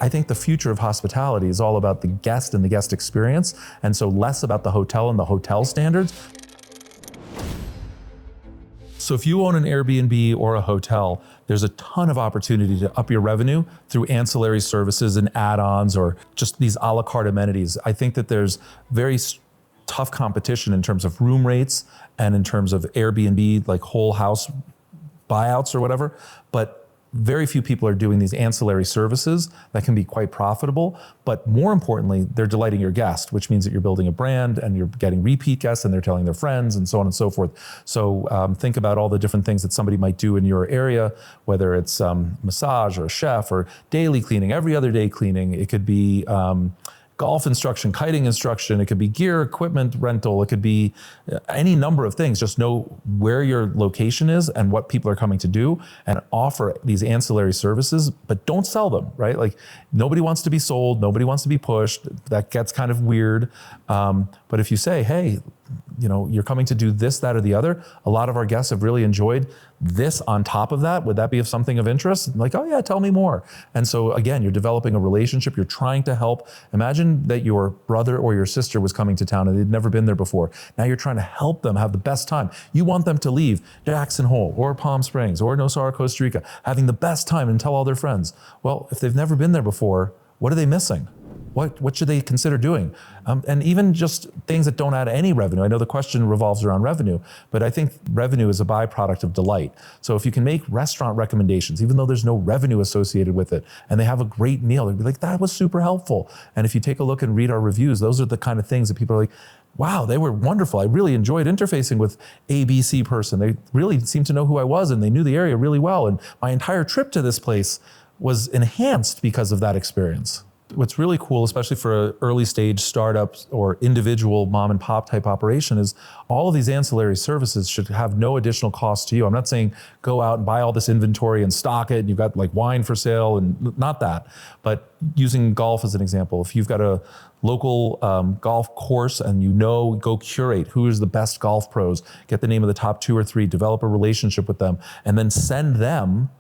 I think the future of hospitality is all about the guest and the guest experience, and so less about the hotel and the hotel standards. So if you own an Airbnb or a hotel, there's a ton of opportunity to up your revenue through ancillary services and add-ons or just these a la carte amenities. I think that there's very tough competition in terms of room rates and in terms of Airbnb, like whole house buyouts or whatever, but very few people are doing these ancillary services that can be quite profitable. But more importantly, they're delighting your guest, which means that you're building a brand and you're getting repeat guests and they're telling their friends and so on and so forth. So think about all the different things that somebody might do in your area, whether it's massage or a chef or daily cleaning, every other day cleaning. It could be golf instruction, kiting instruction, it could be gear, equipment rental, it could be any number of things. Just know where your location is and what people are coming to do and offer these ancillary services, but don't sell them, right? Like nobody wants to be sold, nobody wants to be pushed. That gets kind of weird. But if you say, hey, you know, you're coming to do this, that, or the other. A lot of our guests have really enjoyed this on top of that. Would that be of something of interest? Like, oh yeah, tell me more. And so again, you're developing a relationship. You're trying to help. Imagine that your brother or your sister was coming to town and they'd never been there before. Now you're trying to help them have the best time. You want them to leave Jackson Hole or Palm Springs or Nosara, Costa Rica, having the best time and tell all their friends. Well, if they've never been there before, what are they missing? What should they consider doing? And even just things that don't add any revenue. I know the question revolves around revenue, but I think revenue is a byproduct of delight. So if you can make restaurant recommendations, even though there's no revenue associated with it, and they have a great meal, they'd be like, that was super helpful. And if you take a look and read our reviews, those are the kind of things that people are like, wow, they were wonderful. I really enjoyed interfacing with ABC person. They really seemed to know who I was and they knew the area really well. And my entire trip to this place was enhanced because of that experience. What's really cool, especially for an early stage startup or individual mom and pop type operation, is all of these ancillary services should have no additional cost to you. I'm not saying go out and buy all this inventory and stock it and you've got like wine for sale and not that, but using golf as an example. If you've got a local golf course and you know, go curate who is the best golf pros, get the name of the top 2 or 3, develop a relationship with them, and then send them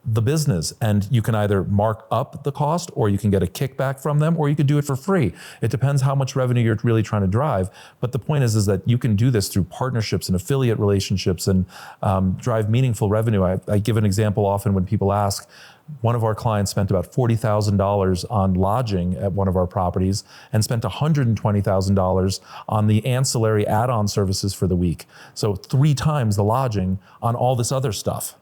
the business, and you can either mark up the cost or you can get a kickback from them or you could do it for free. It depends how much revenue you're really trying to drive. But the point is that you can do this through partnerships and affiliate relationships and drive meaningful revenue. I give an example often when people ask. One of our clients spent about $40,000 on lodging at one of our properties and spent $120,000 on the ancillary add-on services for the week. So 3 times the lodging on all this other stuff.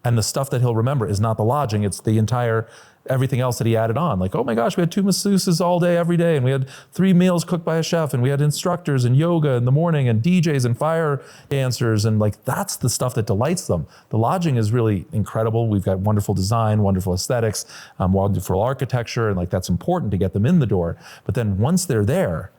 And the stuff that he'll remember is not the lodging, it's the entire, everything else that he added on. Like, oh my gosh, we had 2 masseuses all day, every day, and we had 3 meals cooked by a chef, and we had instructors and yoga in the morning, and DJs and fire dancers, and like, that's the stuff that delights them. The lodging is really incredible. We've got wonderful design, wonderful aesthetics, wonderful architecture, and like, that's important to get them in the door. But then once they're there,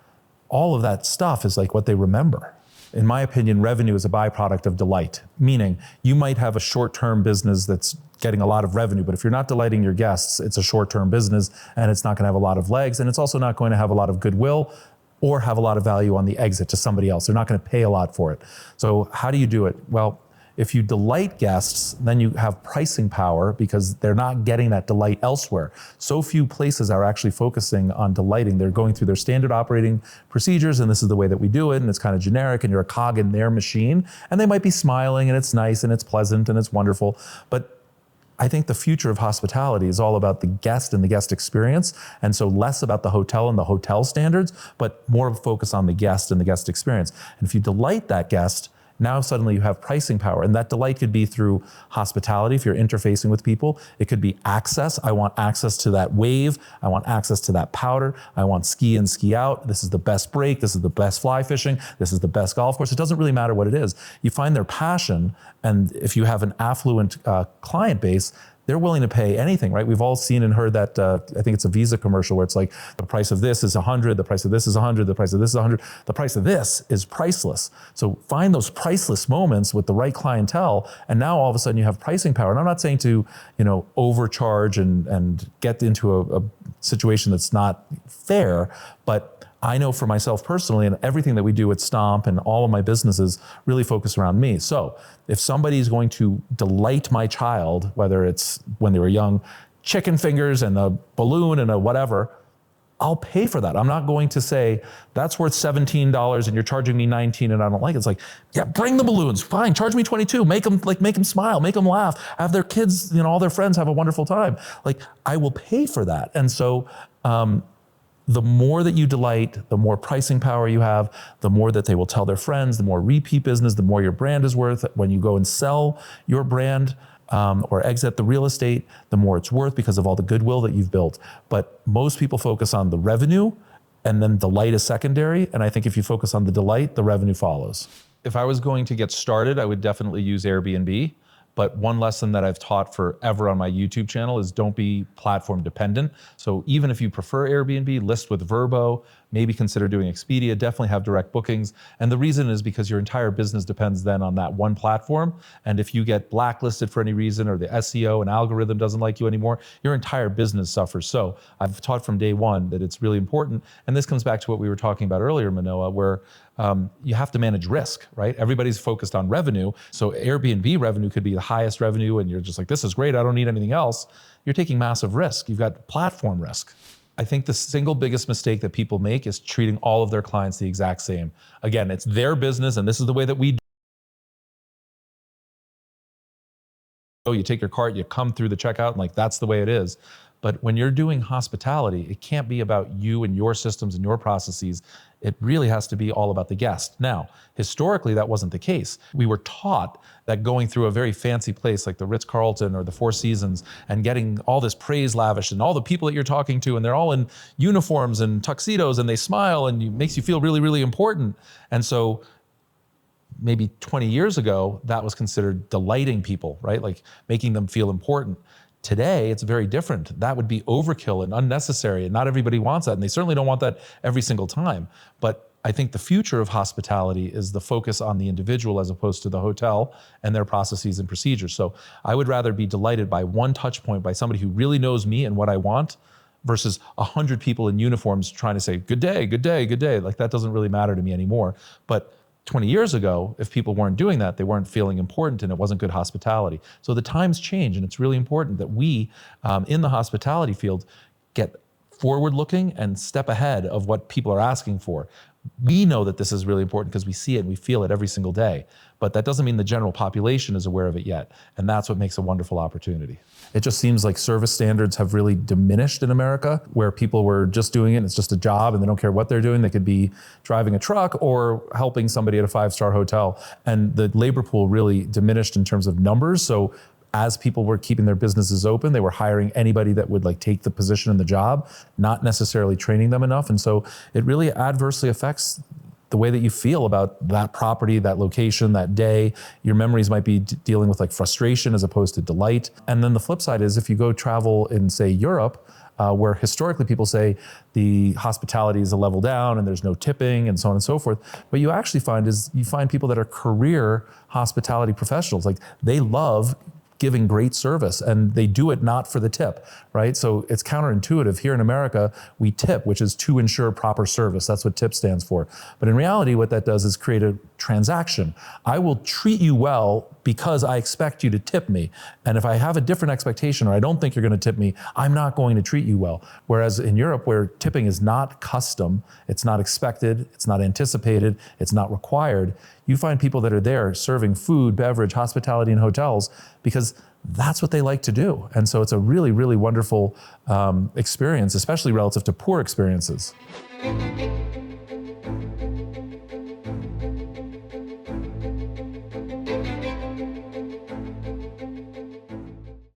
all of that stuff is like what they remember. In my opinion, revenue is a byproduct of delight, meaning you might have a short-term business that's getting a lot of revenue, but if you're not delighting your guests, it's a short-term business and it's not going to have a lot of legs, and it's also not going to have a lot of goodwill or have a lot of value on the exit to somebody else. They're not going to pay a lot for it. So how do you do it? Well, if you delight guests, then you have pricing power because they're not getting that delight elsewhere. So few places are actually focusing on delighting. They're going through their standard operating procedures, and this is the way that we do it, and it's kind of generic, and you're a cog in their machine, and they might be smiling, and it's nice, and it's pleasant, and it's wonderful. But I think the future of hospitality is all about the guest and the guest experience, and so less about the hotel and the hotel standards, but more focus on the guest and the guest experience. And if you delight that guest, now suddenly you have pricing power, and that delight could be through hospitality if you're interfacing with people. It could be access. I want access to that wave. I want access to that powder. I want ski in, ski out. This is the best break. This is the best fly fishing. This is the best golf course. It doesn't really matter what it is. You find their passion, and if you have an affluent client base, they're willing to pay anything, right? We've all seen and heard that, I think it's a Visa commercial where it's like, the price of this is 100, the price of this is 100, the price of this is 100, the price of this is priceless. So find those priceless moments with the right clientele, and now all of a sudden you have pricing power. And I'm not saying to, overcharge and get into a situation that's not fair, but I know for myself personally, and everything that we do at Stomp and all of my businesses really focus around me. So if somebody is going to delight my child, whether it's when they were young, chicken fingers and a balloon and a whatever, I'll pay for that. I'm not going to say that's worth $17 and you're charging me $19 and I don't like it. It's like, yeah, bring the balloons. Fine, charge me $22. Make them smile, make them laugh, have their kids, all their friends have a wonderful time. Like, I will pay for that. And so the more that you delight, the more pricing power you have, the more that they will tell their friends, the more repeat business, the more your brand is worth. When you go and sell your brand, or exit the real estate, the more it's worth because of all the goodwill that you've built. But most people focus on the revenue, and then delight is secondary. And I think if you focus on the delight, the revenue follows. If I was going to get started, I would definitely use Airbnb. But one lesson that I've taught forever on my YouTube channel is don't be platform dependent. So even if you prefer Airbnb, list with Vrbo, maybe consider doing Expedia, definitely have direct bookings. And the reason is because your entire business depends then on that one platform. And if you get blacklisted for any reason, or the SEO and algorithm doesn't like you anymore, your entire business suffers. So I've taught from day one that it's really important. And this comes back to what we were talking about earlier, Manoa, where you have to manage risk, right? Everybody's focused on revenue. So Airbnb revenue could be the highest revenue and you're just like, this is great, I don't need anything else. You're taking massive risk. You've got platform risk. I think the single biggest mistake that people make is treating all of their clients the exact same. Again, it's their business and this is the way that we do. You take your cart, you come through the checkout and like, that's the way it is. But when you're doing hospitality, it can't be about you and your systems and your processes. It really has to be all about the guest. Now, historically, that wasn't the case. We were taught that going through a very fancy place like the Ritz-Carlton or the Four Seasons and getting all this praise lavished and all the people that you're talking to, and they're all in uniforms and tuxedos and they smile and it makes you feel really, really important. And so maybe 20 years ago, that was considered delighting people, right? Like making them feel important. Today, it's very different. That would be overkill and unnecessary, and not everybody wants that, and they certainly don't want that every single time. But I think the future of hospitality is the focus on the individual as opposed to the hotel and their processes and procedures. So I would rather be delighted by one touch point, by somebody who really knows me and what I want, versus 100 people in uniforms trying to say, good day, good day, good day. Like, that doesn't really matter to me anymore. But 20 years ago, if people weren't doing that, they weren't feeling important and it wasn't good hospitality. So the times change, and it's really important that we, in the hospitality field, get forward-looking and step ahead of what people are asking for. We know that this is really important because we see it and we feel it every single day, but that doesn't mean the general population is aware of it yet. And that's what makes a wonderful opportunity. It just seems like service standards have really diminished in America, where people were just doing it, and it's just a job and they don't care what they're doing. They could be driving a truck or helping somebody at a 5-star hotel. And the labor pool really diminished in terms of numbers. So as people were keeping their businesses open, they were hiring anybody that would like take the position in the job, not necessarily training them enough. And so it really adversely affects the way that you feel about that property, that location, that day. Your memories might be dealing with like frustration as opposed to delight. And then the flip side is if you go travel in, say, Europe, where historically people say the hospitality is a level down and there's no tipping and so on and so forth. What you actually find is you find people that are career hospitality professionals. Like, they love giving great service, and they do it not for the tip, right? So it's counterintuitive. Here in America, we tip, which is to ensure proper service. That's what tip stands for. But in reality, what that does is create a transaction. I will treat you well because I expect you to tip me. And if I have a different expectation, or I don't think you're going to tip me, I'm not going to treat you well. Whereas in Europe, where tipping is not custom, it's not expected, it's not anticipated, it's not required, you find people that are there serving food, beverage, hospitality in hotels because that's what they like to do. And so it's a really, really wonderful experience, especially relative to poor experiences.